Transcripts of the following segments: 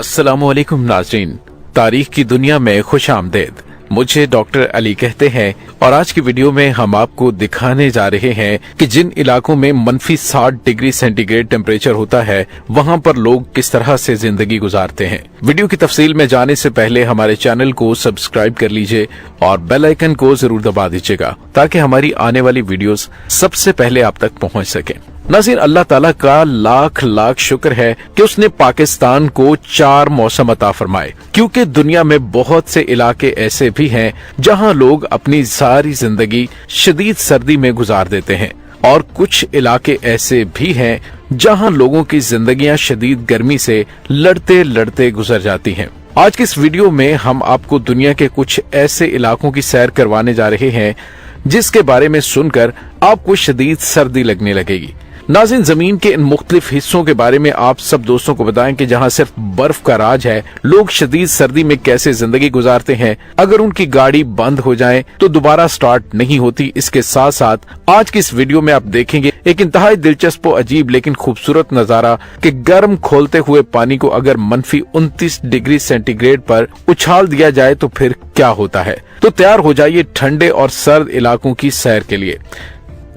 अस्सलामु अलैकुम नाज़रीन, तारीख की दुनिया में खुश आमदेद। मुझे डॉक्टर अली कहते हैं और आज की वीडियो में हम आपको दिखाने जा रहे हैं कि जिन इलाकों में -60 डिग्री सेंटीग्रेड टेम्परेचर होता है वहां पर लोग किस तरह से जिंदगी गुजारते हैं। वीडियो की तफसील में जाने से पहले हमारे चैनल को सब्सक्राइब कर लीजिए और बेल आइकन को जरूर दबा दीजिएगा ताकि हमारी आने वाली वीडियोस सबसे पहले आप तक पहुंच सके। नाज़रीन, अल्लाह ताला का लाख लाख शुक्र है कि उसने पाकिस्तान को 4 मौसम अता फरमाए, क्योंकि दुनिया में बहुत से इलाके ऐसे भी हैं जहां लोग अपनी सारी जिंदगी शदीद सर्दी में गुजार देते हैं और कुछ इलाके ऐसे भी हैं जहां लोगों की जिंदगियां शदीद गर्मी से लड़ते लड़ते गुजर जाती हैं। आज की इस वीडियो में हम आपको दुनिया के कुछ ऐसे इलाकों की सैर करवाने जा रहे हैं जिसके बारे में सुनकर आपको शदीद सर्दी लगने लगेगी। नाज़रीन, जमीन के इन मुख्तलिफ हिस्सों के बारे में आप सब दोस्तों को बताएं कि जहां सिर्फ बर्फ का राज है, लोग शदीद सर्दी में कैसे जिंदगी गुजारते हैं। अगर उनकी गाड़ी बंद हो जाए तो दोबारा स्टार्ट नहीं होती। इसके साथ साथ आज की इस वीडियो में आप देखेंगे एक इंतहाई दिलचस्प और अजीब लेकिन खूबसूरत नजारा कि गर्म खोलते हुए पानी को अगर -29 डिग्री सेंटीग्रेड पर उछाल दिया जाए तो फिर क्या होता है। तो तैयार हो जाइए ठंडे और सर्द इलाकों की सैर के लिए।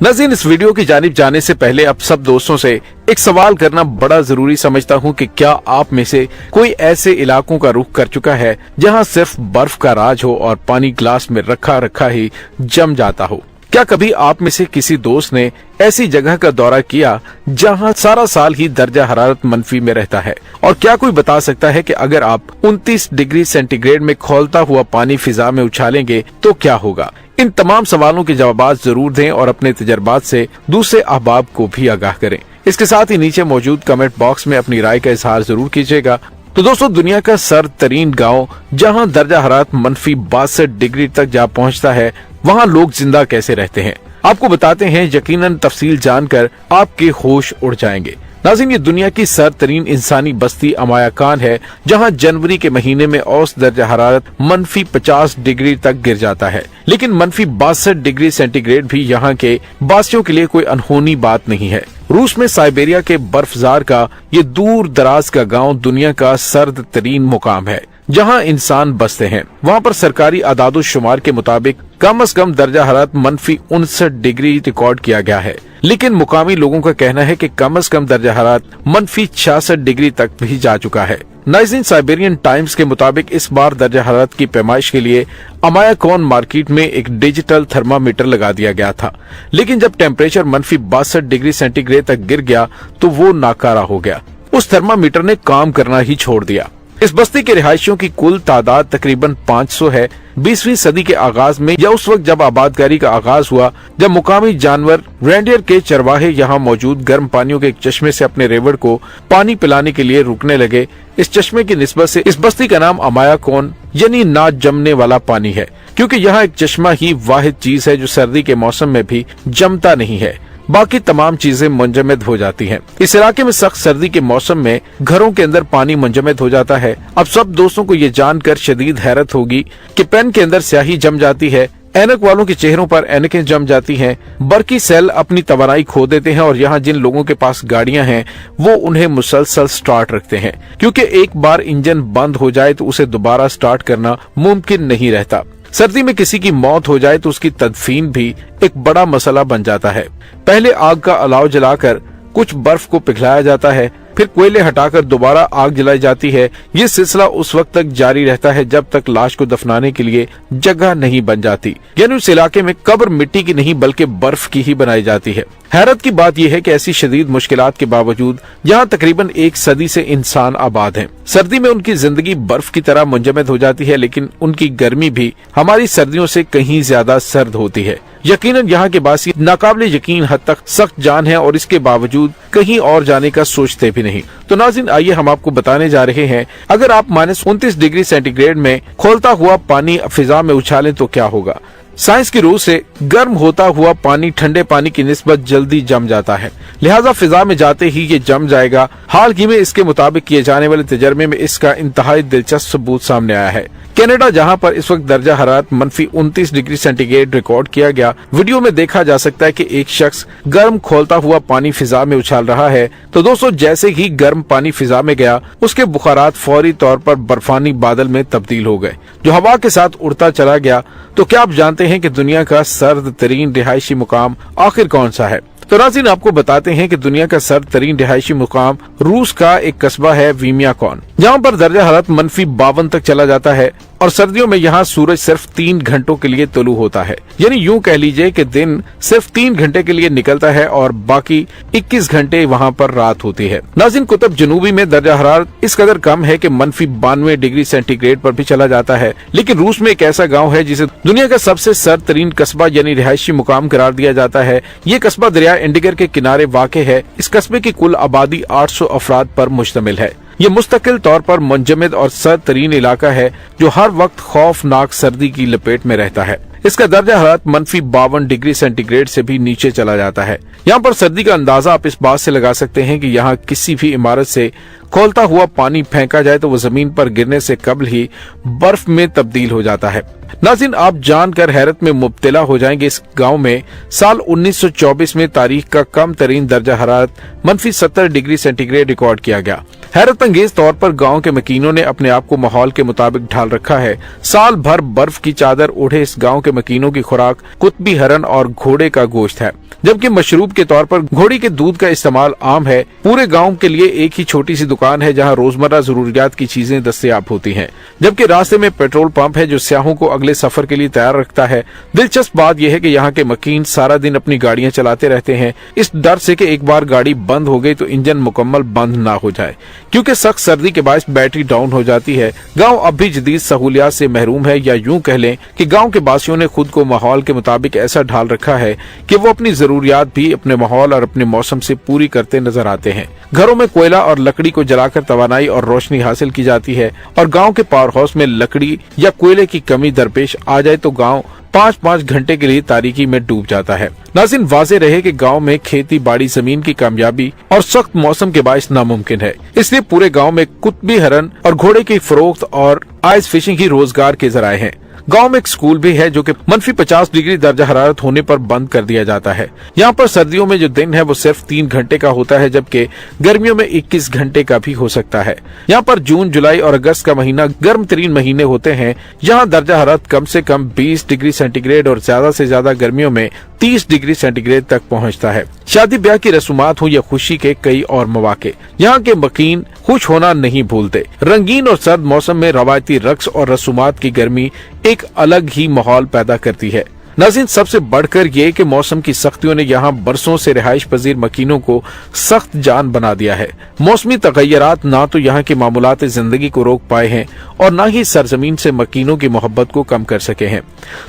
नाज़रीन, इस वीडियो की जानिब जाने से पहले आप सब दोस्तों से एक सवाल करना बड़ा जरूरी समझता हूं कि क्या आप में से कोई ऐसे इलाकों का रुख कर चुका है जहां सिर्फ बर्फ का राज हो और पानी ग्लास में रखा रखा ही जम जाता हो। क्या कभी आप में से किसी दोस्त ने ऐसी जगह का दौरा किया जहां सारा साल ही दर्जा हरारत मनफी में रहता है? और क्या कोई बता सकता है कि अगर आप 29 डिग्री सेंटीग्रेड में खौलता हुआ पानी फिजा में उछालेंगे तो क्या होगा? इन तमाम सवालों के जवाब जरूर दें और अपने तजर्बात से दूसरे अहबाब को भी आगाह करें। इसके साथ ही नीचे मौजूद कमेंट बॉक्स में अपनी राय का इजहार जरूर कीजिएगा। तो दोस्तों, दुनिया का सर्द तरीन गाँव जहाँ दर्जा हरारत -62 डिग्री तक जा पहुँचता है, वहाँ लोग जिंदा कैसे रहते हैं आपको बताते हैं। यकीनन तफसील जानकर आपके होश उड़ जाएंगे। नाज़रीन, ये दुनिया की सर्द तरीन इंसानी बस्ती अमाया कान है जहां जनवरी के महीने में औसत दर्जा हरारत -50 डिग्री तक गिर जाता है, लेकिन -62 डिग्री सेंटीग्रेड भी यहां के बासियों के लिए कोई अनहोनी बात नहीं है। रूस में साइबेरिया के बर्फजार का ये दूर दराज का गांव दुनिया का सर्द तरीन मुकाम है जहां इंसान बसते हैं। वहां पर सरकारी आदादो शुमार के मुताबिक कम से कम दर्जा हरारत -59 डिग्री रिकॉर्ड किया गया है, लेकिन मुकामी लोगों का कहना है कि कम से कम दर्जा हरारत -66 डिग्री तक भी जा चुका है। नाज़रीन, साइबेरियन टाइम्स के मुताबिक इस बार दर्जा हरारत की पैमाइश के लिए अमाया कौन मार्केट में एक डिजिटल थर्मामीटर लगा दिया गया था, लेकिन जब टेम्परेचर -62 डिग्री सेंटीग्रेड तक गिर गया तो वो नाकारा हो गया। उस थर्मामीटर ने काम करना ही छोड़ दिया। इस बस्ती के रिहायशियों की कुल तादाद तकरीबन 500 है। 20वीं सदी के आगाज में या उस वक्त जब आबादकारी का आगाज हुआ, जब मुकामी जानवर रेंडियर के चरवाहे यहाँ मौजूद गर्म पानियों के एक चश्मे से अपने रेवड़ को पानी पिलाने के लिए रुकने लगे। इस चश्मे की निस्बत से इस बस्ती का नाम अमाया कौन यानी ना जमने वाला पानी है, क्योंकि यहाँ एक चश्मा ही वाहिद चीज है जो सर्दी के मौसम में भी जमता नहीं है, बाकी तमाम चीजें मुंजमद हो जाती हैं। इस इलाके में सख्त सर्दी के मौसम में घरों के अंदर पानी मुंजमद हो जाता है। अब सब दोस्तों को ये जानकर शदीद हैरत होगी कि पेन के अंदर स्याही जम जाती है, ऐनक वालों के चेहरों पर ऐनकें जम जाती हैं, बरकी सेल अपनी तवानाई खो देते हैं और यहाँ जिन लोगों के पास गाड़ियां हैं वो उन्हें मुसलसल स्टार्ट रखते हैं, क्योंकि एक बार इंजन बंद हो जाए तो उसे दोबारा स्टार्ट करना मुमकिन नहीं रहता। सर्दी में किसी की मौत हो जाए तो उसकी तदफीन भी एक बड़ा मसला बन जाता है। पहले आग का अलाव जलाकर कुछ बर्फ को पिघलाया जाता है, फिर कोयले हटाकर दोबारा आग जलाई जाती है। ये सिलसिला उस वक्त तक जारी रहता है जब तक लाश को दफनाने के लिए जगह नहीं बन जाती, यानी उस इलाके में कब्र मिट्टी की नहीं बल्कि बर्फ की ही बनाई जाती है। हैरत की बात यह है कि ऐसी शदीद मुश्किलात के बावजूद यहाँ तकरीबन 1 सदी से इंसान आबाद हैं। सर्दी में उनकी जिंदगी बर्फ की तरह मुंजमद हो जाती है, लेकिन उनकी गर्मी भी हमारी सर्दियों से कहीं ज्यादा सर्द होती है। यकीनन यहाँ के बासी नाकाबिले यकीन हद तक सख्त जान है और इसके बावजूद कहीं और जाने का सोचते भी नहीं। तो नाज़रीन, आइए हम आपको बताने जा रहे हैं, अगर आप -29 डिग्री सेंटीग्रेड में खोलता हुआ पानी फिजा में उछालें तो क्या होगा। साइंस की रूह से गर्म होता हुआ पानी ठंडे पानी की निस्बत जल्दी जम जाता है, लिहाजा फिजा में जाते ही ये जम जाएगा। हाल ही में इसके मुताबिक किए जाने वाले तजर्बे में इसका इंतहाई दिलचस्प सबूत सामने आया है। कनाडा जहां पर इस वक्त दर्जा हरारत -29 डिग्री सेंटीग्रेड रिकॉर्ड किया गया। वीडियो में देखा जा सकता है कि एक शख्स गर्म खोलता हुआ पानी फिजा में उछाल रहा है। तो दोस्तों, जैसे ही गर्म पानी फिजा में गया, उसके बुखारात फौरी तौर पर बर्फानी बादल में तब्दील हो गए, जो हवा के साथ उड़ता चला गया। तो क्या आप जानते हैं कि दुनिया का सर्द तरीन रिहायशी मुकाम आखिर कौन सा है? तो नाज़रीन, आपको बताते हैं कि दुनिया का सर्द तरीन रिहायशी मुकाम रूस का एक कस्बा है वीमियाकॉन, जहां पर दर्जा हरारत -52 तक चला जाता है और सर्दियों में यहाँ सूरज सिर्फ 3 घंटों के लिए तुलू होता है। यानी यूं कह लीजिए कि दिन सिर्फ 3 घंटे के लिए निकलता है और बाकी 21 घंटे वहाँ पर रात होती है। नाज़रीन, कुतुब जनूबी में दर्जा हरारत इस कदर कम है कि -92 डिग्री सेंटीग्रेड पर भी चला जाता है। लेकिन रूस में एक ऐसा गाँव है जिसे दुनिया का सबसे सर्द तरीन कस्बा यानी रिहायशी मुकाम करार दिया जाता है। ये कस्बा दरिया इंडिगर के किनारे वाक़े है। इस कस्बे की कुल आबादी 800 अफराद पर मुश्तमिल है। ये मुस्तकिल तौर पर मुंजमद और सर्द तरीन इलाका है जो हर वक्त खौफनाक सर्दी की लपेट में रहता है। इसका दर्जा हरारत -52 डिग्री सेंटीग्रेड से भी नीचे चला जाता है। यहाँ पर सर्दी का अंदाजा आप इस बात से लगा सकते हैं कि यहाँ किसी भी इमारत से खोलता हुआ पानी फेंका जाए तो वो जमीन पर गिरने से कबल ही बर्फ में तब्दील हो जाता है। नाज़रीन, आप जानकर हैरत में मुब्तला हो जाएंगे, इस गांव में साल 1924 में तारीख का कम तरीन दर्जा हरारत -70 डिग्री सेंटीग्रेड रिकॉर्ड किया गया। हैरत अंगेज तौर पर गांव के मकीनों ने अपने आप को माहौल के मुताबिक ढाल रखा है। साल भर बर्फ की चादर ओढ़े इस गांव के मकीनों की खुराक कुतबी हरन और घोड़े का गोश्त है, जबकि मशरूब के तौर पर घोड़ी के दूध का इस्तेमाल आम है। पूरे गांव के लिए एक ही छोटी सी दुकान है जहां रोजमर्रा जरूरियात की चीजें दस्तयाब होती हैं, जबकि रास्ते में पेट्रोल पंप है जो सियाहों को अगले सफर के लिए तैयार रखता है। दिलचस्प बात यह है कि यहाँ के मकीन सारा दिन अपनी गाड़ियां चलाते रहते हैं, इस डर से कि एक बार गाड़ी बंद हो गई तो इंजन मुकम्मल बंद ना हो जाए, क्योंकि सख्त सर्दी के बायस बैटरी डाउन हो जाती है। गांव अब भी जदीद सहूलियात से महरूम है, या यूं कह लें कि गांव के बासियों ने खुद को माहौल के मुताबिक ऐसा ढाल रखा है कि वो अपनी जरूरियात भी अपने माहौल और अपने मौसम से पूरी करते नजर आते हैं। घरों में कोयला और लकड़ी को जलाकर तवानाई और रोशनी हासिल की जाती है, और गांव के पावर हाउस में लकड़ी या कोयले की कमी दरपेश आ जाए तो गांव 5-5 घंटे के लिए तारीकी में डूब जाता है। नाज़रीन, वाज़ेह रहे कि गांव में खेती बाड़ी जमीन की कामयाबी और सख्त मौसम के बायस नामुमकिन है, इसलिए पूरे गांव में कुतबी हरन और घोड़े की फरोख्त और आइस फिशिंग ही रोजगार के जराए हैं। गांव में एक स्कूल भी है जो कि -50 डिग्री दर्जा हरारत होने पर बंद कर दिया जाता है। यहाँ पर सर्दियों में जो दिन है वो सिर्फ 3 घंटे का होता है, जबकि गर्मियों में 21 घंटे का भी हो सकता है। यहाँ पर जून, जुलाई और अगस्त का महीना गर्म तरीन महीने होते हैं। यहाँ दर्जा हरारत कम से कम 20 डिग्री सेंटीग्रेड और ज्यादा से ज्यादा गर्मियों में 30 डिग्री सेंटीग्रेड तक पहुँचता है। शादी ब्याह की रसूमात हो या खुशी के कई और मौके, यहाँ के मकीन खुश होना नहीं भूलते। रंगीन और सर्द मौसम में रवायती रक्स और रसूमात की गर्मी एक अलग ही माहौल पैदा करती है। नाज़रीन, सबसे बढ़कर ये कि मौसम की सख्तियों ने यहाँ बरसों से रिहाइश पजीर मकीनों को सख्त जान बना दिया है। मौसमी तगय्युरात ना तो यहाँ की मामूलात जिंदगी को रोक पाए हैं और ना ही सरजमीन से मकीनों की मोहब्बत को कम कर सके हैं।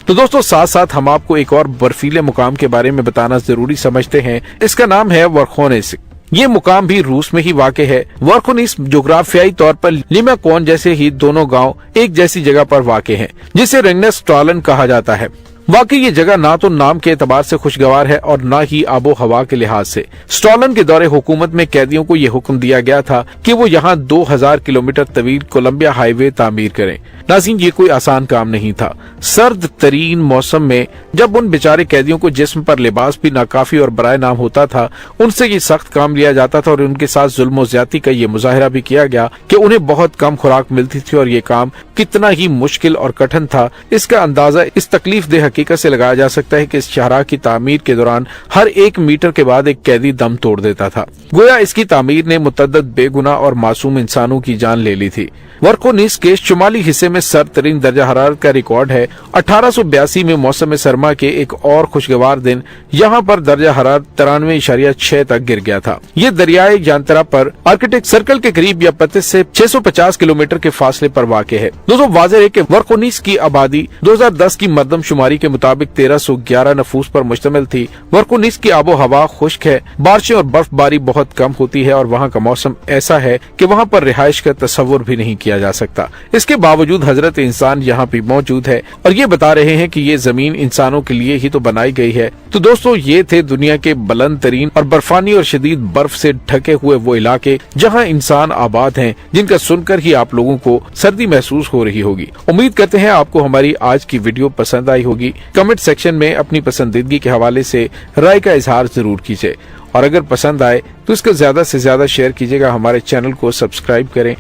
तो दोस्तों, साथ साथ हम आपको एक और बर्फीले मुकाम के बारे में बताना जरूरी समझते हैं। इसका नाम है वर्खोनेस। ये मुकाम भी रूस में ही वाक़े है। वर्खोनिस जोग्राफियाई तौर पर लीमाकोन जैसे ही दोनों गांव एक जैसी जगह पर वाक़े हैं, जिसे रेंगनेस्ट्रालन कहा जाता है। वाकई ये जगह ना तो नाम के एतबार से खुशगवार है और ना ही आबो हवा के लिहाज से। स्टॉलन के दौरे हुकूमत में कैदियों को ये हुक्म दिया गया था कि वो यहाँ 2000 किलोमीटर तवील कोलंबिया हाईवे तामीर करें। नाज़रीन, ये कोई आसान काम नहीं था। सर्द तरीन मौसम में जब उन बेचारे कैदियों को जिस्म पर लिबास भी नाकाफी और बराए नाम होता था, उनसे ये सख्त काम लिया जाता था और उनके साथ जुल्म ज्यादती का ये मुजाहिरा भी किया गया कि उन्हें बहुत कम खुराक मिलती थी और ये काम कितना ही मुश्किल और कठिन था, इसका अंदाजा इस तकलीफ दे हकीकत से लगाया जा सकता है कि इस शाहराह की तामीर के दौरान हर 1 मीटर के बाद एक कैदी दम तोड़ देता था। गोया इसकी तामीर ने मुतअद्दिद बेगुनाह और मासूम इंसानों की जान ले ली थी। वर्खोनिस के शुमाली हिस्से में सर्द तरीन दर्जा हरारत का रिकॉर्ड है। 1882 में मौसम सरमा के एक और खुशगवार दिन यहाँ पर दर्जा हरारत 93.6 तक गिर गया था। ये दरियाए यांतरा पर आर्कटिक सर्कल के करीब या पते से 650 किलोमीटर के फासले पर वाक़े है। दोस्तों, वाज़ेह है कि वर्खोनिस की आबादी 2010 की मरदमशुमारी के मुताबिक 1311 नफूस पर मुश्तमिल थी। वर्खोनिस की आबो हवा खुश्क है, बारिशें और बर्फबारी बहुत कम होती है और वहाँ का मौसम ऐसा है कि वहाँ पर रिहाइश का तस्वुर भी नहीं किया जा सकता। इसके बावजूद खुद हजरत इंसान यहाँ पे मौजूद है और ये बता रहे हैं कि ये जमीन इंसानों के लिए ही तो बनाई गई है। तो दोस्तों, ये थे दुनिया के बुलंद तरीन और बर्फानी और शदीद बर्फ से ढके हुए वो इलाके जहाँ इंसान आबाद हैं, जिनका सुनकर ही आप लोगों को सर्दी महसूस हो रही होगी। उम्मीद करते हैं आपको हमारी आज की वीडियो पसंद आई होगी। कमेंट सेक्शन में अपनी पसंदीदगी के हवाले से राय का इजहार जरूर कीजिए और अगर पसंद आए तो इसको ज्यादा से ज्यादा शेयर कीजिएगा। हमारे चैनल को सब्सक्राइब करें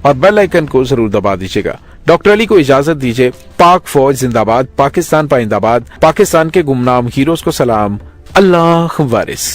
और बेल आइकन को जरूर दबा दीजिएगा। डॉक्टर अली को इजाजत दीजिए। पाक फौज जिंदाबाद, पाकिस्तान पाइंदाबाद, पाकिस्तान के गुमनाम हीरोज को सलाम, अल्लाह वारिस।